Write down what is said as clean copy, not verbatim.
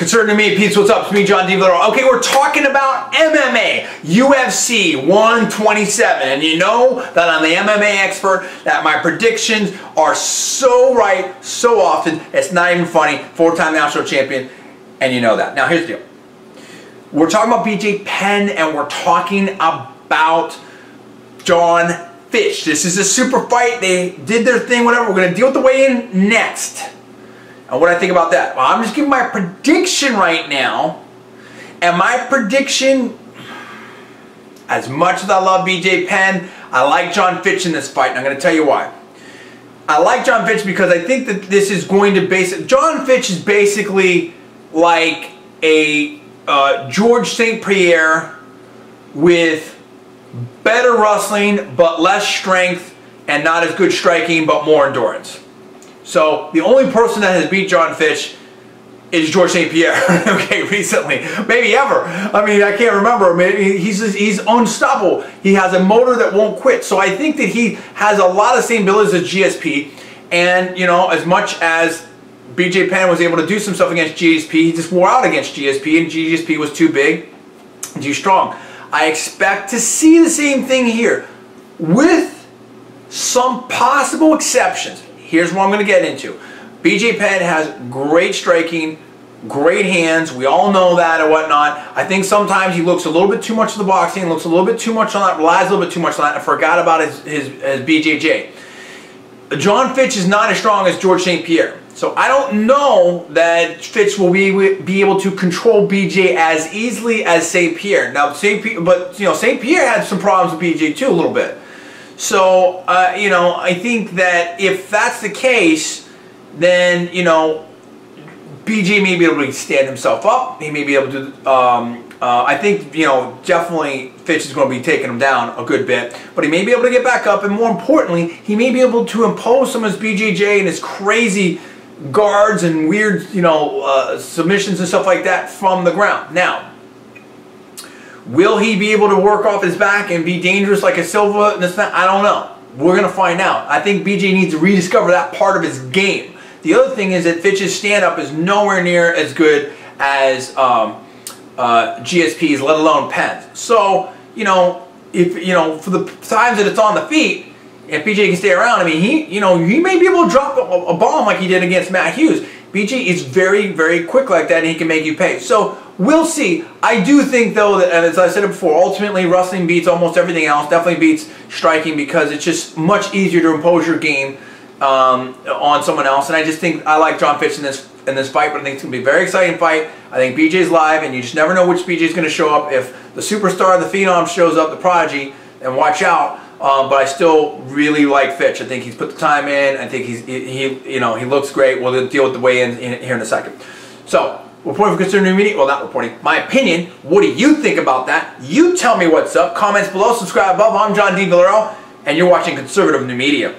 Conservative Media Peeps, what's up? It's me, Jon Villarreal. Okay, we're talking about MMA, UFC 127. And you know that I'm the MMA expert, that my predictions are so right so often, it's not even funny. 4-time national champion, and you know that. Now, here's the deal. We're talking about BJ Penn, and we're talking about Jon Fitch. This is a super fight. They did their thing, whatever. We're going to deal with the weigh-in next. And what I think about that? Well, I'm just giving my prediction right now. And my prediction, as much as I love BJ Penn, I like Jon Fitch in this fight. And I'm going to tell you why. I like Jon Fitch because I think that this is going to Jon Fitch is basically like a George St. Pierre with better wrestling but less strength and not as good striking but more endurance. So the only person that has beat Jon Fitch is George St. Pierre. Okay, recently, maybe ever. I mean, I can't remember. Maybe he's unstoppable. He has a motor that won't quit. So I think that he has a lot of the same abilities as GSP. And you know, as much as BJ Penn was able to do some stuff against GSP, he just wore out against GSP, and GSP was too big and too strong. I expect to see the same thing here, with some possible exceptions. Here's what I'm going to get into. BJ Penn has great striking, great hands. We all know that and whatnot. I think sometimes he looks a little bit too much of the boxing, looks a little bit too much on that, relies a little bit too much on that, and forgot about his BJJ. Jon Fitch is not as strong as George St. Pierre. So I don't know that Fitch will be able to control BJ as easily as St. Pierre. Now, St. Pierre had some problems with BJ too a little bit. So, you know, I think that if that's the case, then, you know, BJ may be able to stand himself up. He may be able to, I think, you know, definitely Fitch is going to be taking him down a good bit. But he may be able to get back up, and more importantly, he may be able to impose some of his BJJ and his crazy guards and weird, you know, submissions and stuff like that from the ground. Now, will he be able to work off his back and be dangerous like a Silva? I don't know. We're going to find out. I think BJ needs to rediscover that part of his game. The other thing is that Fitch's stand-up is nowhere near as good as GSP's, let alone Penn's. So, you know, if for the times that it's on the feet, if BJ can stay around, I mean, he may be able to drop a bomb like he did against Matt Hughes. BJ is very, very quick like that, and he can make you pay. So we'll see. I do think, though, that, as I said before, ultimately wrestling beats almost everything else. Definitely beats striking, because it's just much easier to impose your game on someone else. And I just think I like Jon Fitch in this fight, but I think it's going to be a very exciting fight. I think BJ's live, and you just never know which BJ's going to show up. If the superstar, the phenom, shows up, the prodigy, then watch out. But I still really like Fitch. I think he's put the time in. I think he looks great. We'll deal with the weigh-in here in a second. So, reporting for Conservative Media. Well, not reporting. My opinion. What do you think about that? You tell me what's up. Comments below. Subscribe above. I'm Jon Villarreal, and you're watching Conservative New Media.